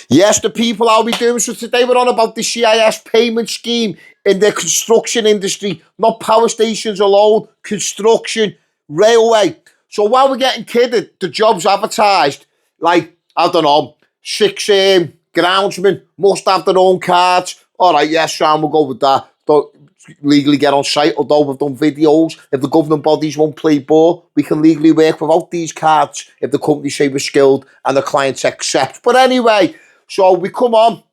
Yes, the people I'll be doing. So today we're on about the c.i.s payment scheme in the construction industry, not power stations alone, construction, railway. So while we're getting kidded, the jobs advertised, like, I don't know, 6 groundsmen must have their own cards. All right, yes, Sean, we'll go with that. Don't legally get on site, although we've done videos. If the governing bodies won't play ball, we can legally work without these cards if the company say we're skilled and the clients accept. But anyway, so we come on,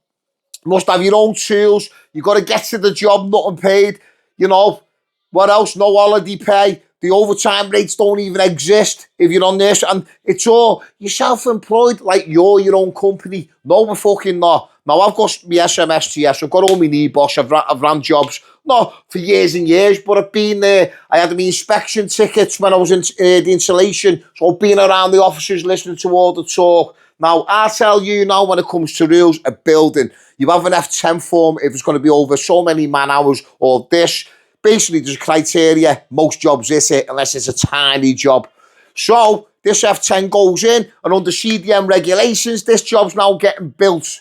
must have your own tools. You got to get to the job, nothing paid. You know, what else? No holiday pay. The overtime rates don't even exist if you're on this. And it's all, you're self-employed, like you're your own company. No, we're fucking not. Now, I've got my SMSTS, I've got all my knee-boss, I've ran jobs, not for years and years, but I've been there. I had my inspection tickets when I was in the installation, so I've been around the offices listening to all the talk. Now, I tell you now, when it comes to rules of building, you have an F10 form if it's going to be over so many man hours or this. Basically, there's a criteria. Most jobs is it, unless it's a tiny job. So, this F10 goes in, and under CDM regulations, this job's now getting built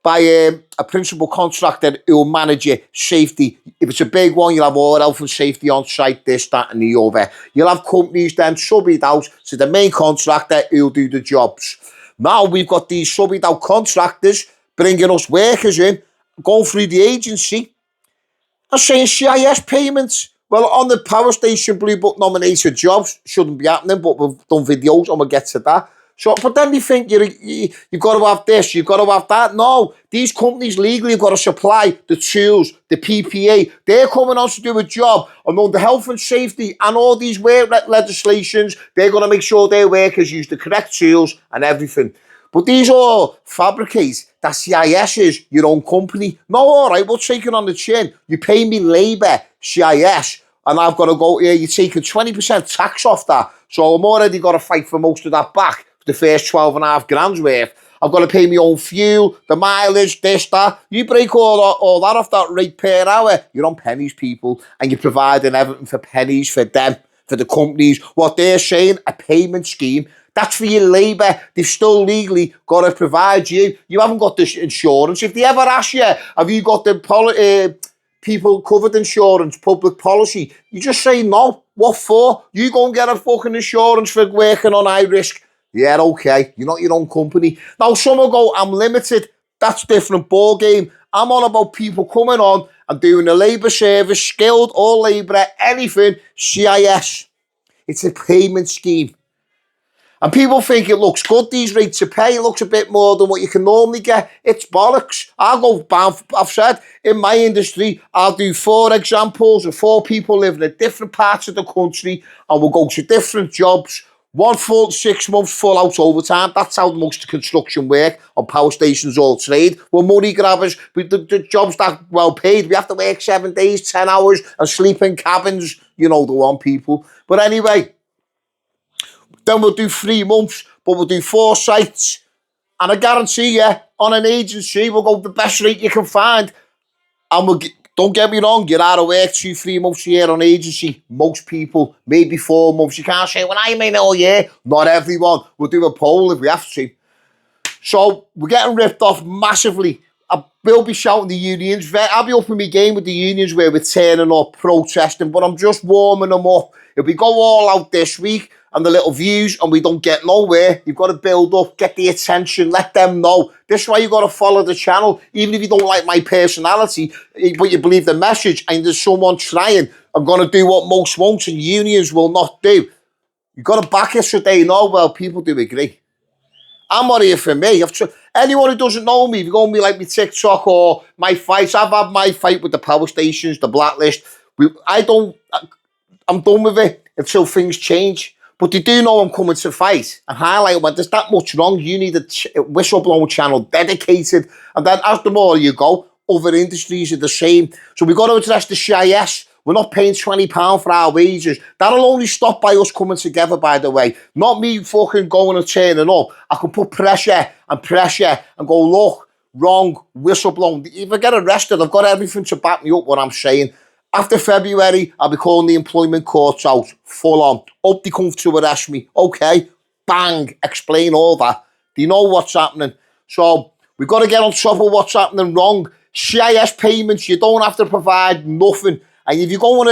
by a principal contractor who will manage your safety. If it's a big one, you'll have all health and safety on site, this, that, and the other. You'll have companies then sub it out to the main contractor who'll do the jobs. Now we've got these subbed out contractors bringing us workers in, going through the agency, and saying c.i.s payments. Well, on the power station Blue Book nominated jobs, shouldn't be happening, but we've done videos and we'll get to that. So, but then they think you've got to have this, you've got to have that. No, these companies legally have got to supply the tools, the PPA. They're coming on to do a job, and under health and safety and all these work legislations, they're going to make sure their workers use the correct tools and everything. But these all fabricate that c.i.s is your own company. No, all right, we'll take it on the chin. You pay me labour, c.i.s, and I've got to go, yeah, you're taking 20% tax off that. So I'm already got to fight for most of that back. The first 12.5 grand's worth. I've got to pay my own fuel, the mileage, this, that. You break all that off that rate per hour, you're on pennies, people, and you're providing everything for pennies for them, for the companies. What they're saying, a payment scheme, that's for your labour. They've still legally got to provide you. You haven't got this insurance. If they ever ask you, have you got the people covered insurance, public policy, you just say no. What for? You go and get a fucking insurance for working on high risk. Yeah, okay, you're not your own company. Now, some will go, I'm limited. That's a different ball game. I'm on about people coming on and doing a labour service, skilled or labourer, anything, c.i.s. It's a payment scheme. And people think it looks good, these rates of pay. It looks a bit more than what you can normally get. It's bollocks. I've said, in my industry, I'll do 4 examples of 4 people living in different parts of the country, and we'll go to different jobs. 1 full 6 months full out overtime. That's how most construction work on power stations, all trade. We're money grabbers. The job's that well paid. We have to work 7 days, 10 hours and sleep in cabins. You know the one, people. But anyway, then we'll do 3 months, but we'll do 4 sites. And I guarantee you, on an agency, we'll go the best rate you can find. And we'll don't get me wrong, you're out of work 2-3 months a year on agency. Most people, maybe 4 months. You can't say, well, I'm in all year. Not everyone. We'll do a poll if we have to. So we're getting ripped off massively. I will be shouting the unions. I'll be up in my game with the unions where we're turning up, protesting, but I'm just warming them up. If we go all out this week and the little views and we don't get nowhere, you've got to build up, get the attention, let them know. This is why you've got to follow the channel. Even if you don't like my personality, but you believe the message and there's someone trying, I'm going to do what most won't and unions will not do. You've got to back it so they know, well, people do agree. I'm not here for me. Anyone who doesn't know me, if you go on me like my TikTok or my fights, I've had my fight with the power stations, the blacklist. I'm done with it until things change. But they do know I'm coming to fight and highlight when there's that much wrong. You need a whistleblower channel dedicated. And then as the more you go, other industries are the same. So we've got to address the c.i.s. We're not paying £20 for our wages. That'll only stop by us coming together, by the way. Not me fucking going and turning up. I can put pressure and go, look, wrong, whistleblowing. If I get arrested, I've got everything to back me up what I'm saying. After February, I'll be calling the employment courts out, full on. Hope they come to arrest me. Okay, bang, explain all that. They know what's happening. So We've got to get on top of what's happening wrong. C.I.s payments, you don't have to provide nothing. And if you're going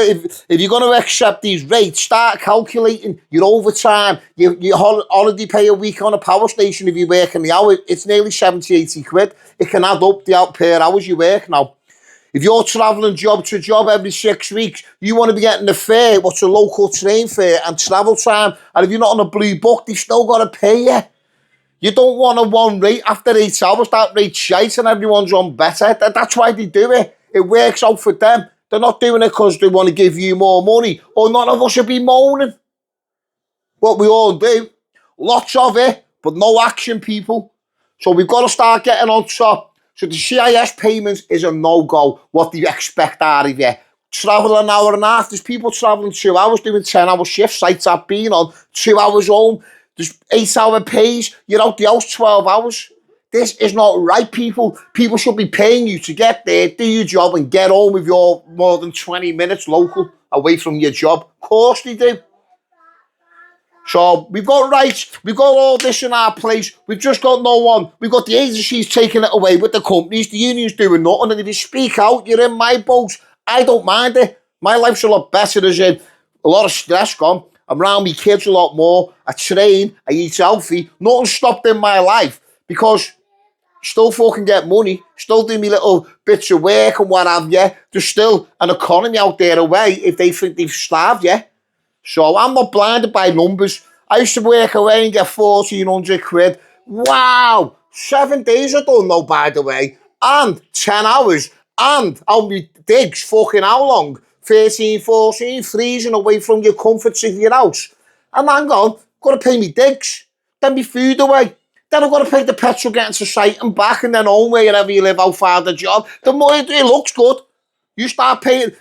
to accept these rates, start calculating your overtime, your holiday pay a week on a power station if you work in the hour. It's nearly 70, 80 quid. It can add up the per hours you work now. If you're travelling job to job every 6 weeks, you want to be getting the fare, what's a local train fare, and travel time. And if you're not on a blue book, they've still got to pay you. You don't want a one rate after 8 hours, that rate's shite and everyone's on better. That's why they do it. It works out for them. They're not doing it because they want to give you more money, or none of us should be moaning. What we all do. Lots of it, but no action, people. So we've got to start getting on top. So the c.i.s payments is a no-go. What do you expect out of you? Travel an hour and a half. There's people travelling 2 hours, doing 10-hour shifts, sites I've been on, 2 hours home. There's 8-hour pays. You're out the house 12 hours. This is not right, people. People should be paying you to get there, do your job, and get home if you're more than 20 minutes local away from your job. Of course they do. So we've got rights, we've got all this in our place, we've just got no one. We've got the agencies taking it away with the companies, the unions doing nothing, and if you speak out, you're in my boat. I don't mind it. My life's a lot better, as in a lot of stress gone. I'm around my kids a lot more. I train, I eat healthy. Nothing stopped in my life because still fucking get money, still do me little bits of work and what have you. There's still an economy out there away if they think they've starved you. So I'm not blinded by numbers. I used to work away and get 1,400 quid. Wow! 7 days I don't know, by the way. And 10 hours. And I'll be digs fucking how long? 13, 14, freezing away from your comforts of your house. And hang on, got to pay me digs. Then me food away. Then I've got to pay the petrol getting to site and back and then home wherever you live, how far the job. The more it looks good. You start paying.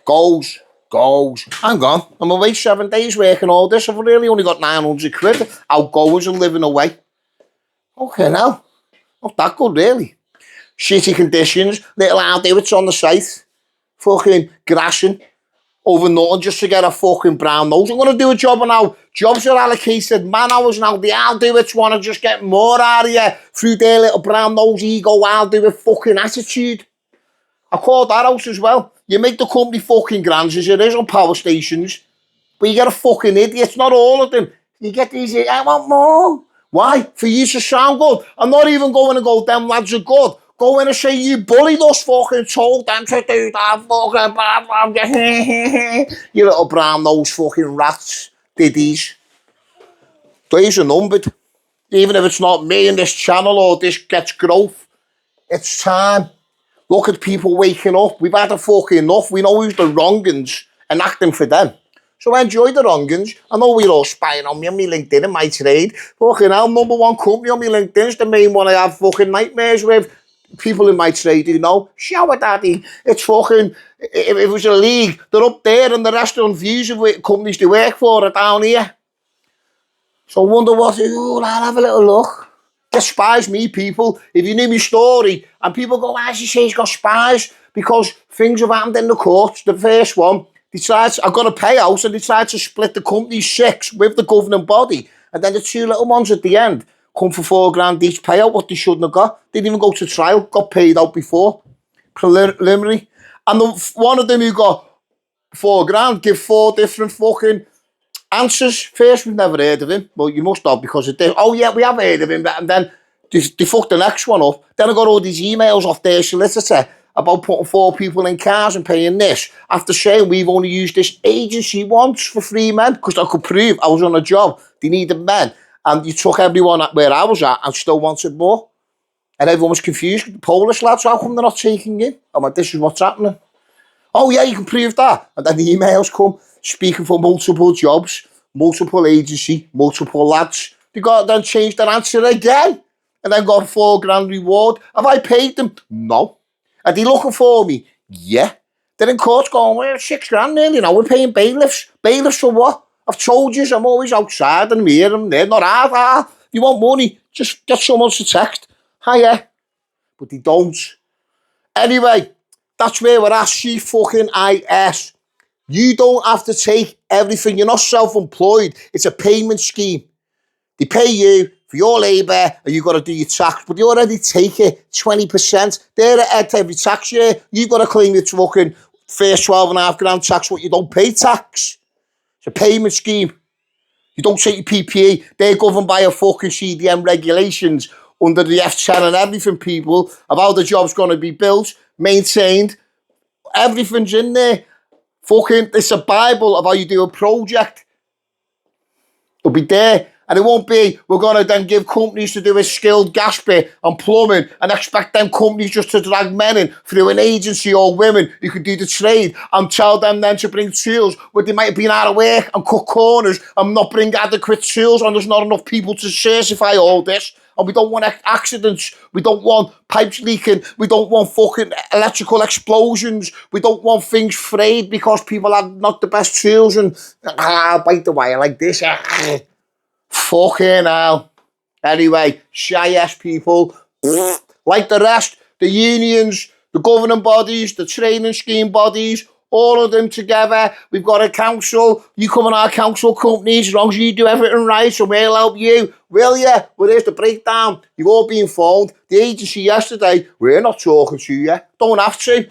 Goals. Hang on, I'm away 7 days working all this. I've really only got 900 quid outgoings and living away. Okay, now. Not that good, really. Shitty conditions, little outdoors on the site. Fucking grassing over nothing just to get a fucking brown nose. I'm going to do a job now. Jobs are allocated, man hours now. The outdoors want to just get more out of you through their little brown nose ego, outdoor fucking attitude. I call that out as well. You make the company fucking grand as it is on power stations, but you get a fucking idiot. Not all of them. You get these, I want more. Why? For you to sound good. I'm not even going to go, them lads are good. Go in and say you bullied us, fucking told them to do that, fucking blah. You little brown nose fucking rats, diddies. Days are numbered. Even if it's not me in this channel or this gets growth, it's time. Look at people waking up. We've had a fucking enough. We know who's the wrongins and acting for them. So enjoy the wrongins. I know we're all spying on me on my LinkedIn and my trade. Fucking hell, #1 company on my LinkedIn is the main one I have fucking nightmares with. People in my trade who know, shower daddy. It's fucking, if it was a league, they're up there and the rest of them views of companies they work for are down here. So I wonder what, I'll have a little look. Despise me, people. If you knew my story, and people go, why does he say he's got spies? Because things have happened in the courts. The first one, I got a payout, and they tried to split the company 6 with the governing body. And then the 2 little ones at the end come for $4,000 each payout, what they shouldn't have got. They didn't even go to trial, got paid out before. Preliminary. And one of them who got $4,000 give 4 different fucking answers. First, we've never heard of him. Well, you must have because of this. Oh, yeah, we have heard of him. And then they fucked the next one up. Then I got all these emails off their solicitor about putting 4 people in cars and paying this. After saying we've only used this agency once for 3 men because I could prove I was on a job. They needed men. And you took everyone where I was at and still wanted more. And everyone was confused. The Polish lads, how come they're not taking you? I'm like, this is what's happening. Oh, yeah, you can prove that. And then the emails come, speaking for multiple jobs, multiple agency, multiple lads. They got then changed their answer again. And then got a $4,000 reward. Have I paid them? No. Are they looking for me? Yeah. They're in court going, well, $6,000 nearly now. We're paying bailiffs. Bailiffs for what? I've told you, I'm always outside and I'm here and there. Not hard. You want money? Just get someone to text. Hiya. But they don't. Anyway, that's where we're at, c.i.s. You don't have to take everything. You're not self-employed. It's a payment scheme. They pay you for your labour, and you've got to do your tax, but they already take it 20%. They're at every tax year. You've got to claim your fucking first 12.5 grand tax, what you don't pay tax. It's a payment scheme. You don't take your PPE. They're governed by a fucking CDM regulations under the F10 and everything, people, of how the job's going to be built, maintained. Everything's in there. Fucking, it's a Bible of how you do a project. It'll be there. And it won't be, we're going to then give companies to do a skilled gas bit and plumbing and expect them companies just to drag men in through an agency or women who could do the trade and tell them then to bring tools where they might have been out of work and cut corners and not bring adequate tools, and there's not enough people to certify all this. And we don't want accidents. We don't want pipes leaking. We don't want fucking electrical explosions. We don't want things frayed because people have not the best tools and I'll bite the wire like this. Fucking hell. Anyway, c.i.s people, like the rest, the unions, the governing bodies, the training scheme bodies, all of them together. We've got a council. You come in our council companies, as long as you do everything right, so we'll help you. Will you? Well, there's the breakdown. You've all been phoned. The agency yesterday, we're not talking to you. Don't have to.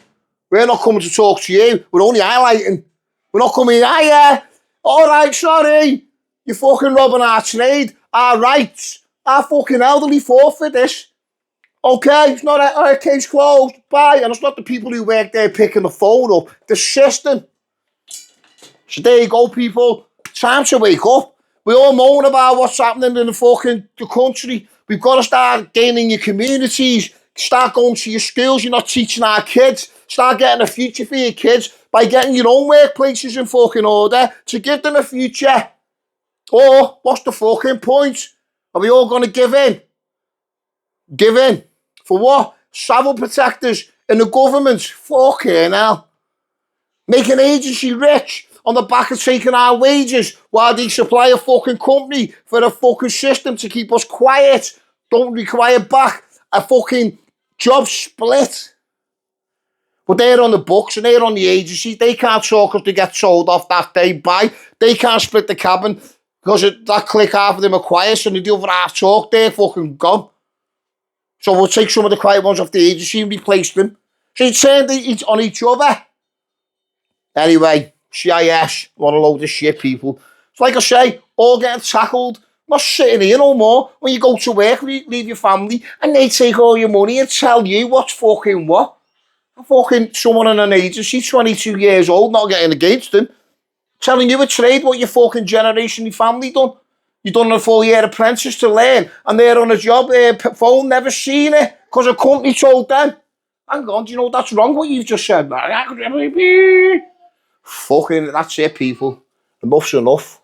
We're not coming to talk to you. We're only highlighting. We're not coming, hiya. All right, sorry. You're fucking robbing our trade, our rights. Our fucking elderly fought for this. Okay, it's not our case closed. Bye. And it's not the people who work there picking the phone up. The system. So there you go, people. Time to wake up. We all moan about what's happening in the country. We've got to start gaining your communities. Start going to your schools. You're not teaching our kids. Start getting a future for your kids by getting your own workplaces in fucking order to give them a future. Or, what's the fucking point? Are we all going to give in? Give in? For what? Travel protectors in the government? Fucking hell. Make an agency rich on the back of taking our wages while they supply a fucking company for a fucking system to keep us quiet. Don't require back a fucking job split. But they're on the books and they're on the agency. They can't talk if they get sold off that day by. They can't split the cabin because that click half of them are quiet and the other half talk. They're fucking gone. So we'll take some of the quiet ones off the agency and replace them. So you turn on each other. Anyway, c.i.s, what a load of shit, people. So like I say, all getting tackled. Not sitting here no more. When you go to work, leave your family, and they take all your money and tell you what's fucking what. Fucking someone in an agency, 22 years old, not getting against them, telling you a trade what your fucking generation, your family done. You done a 4-year apprentice to learn, and they're on a job, phone, never seen it, because a company told them. Hang on, do you know that's wrong what you've just said? Fucking, that's it, people. Enough's enough.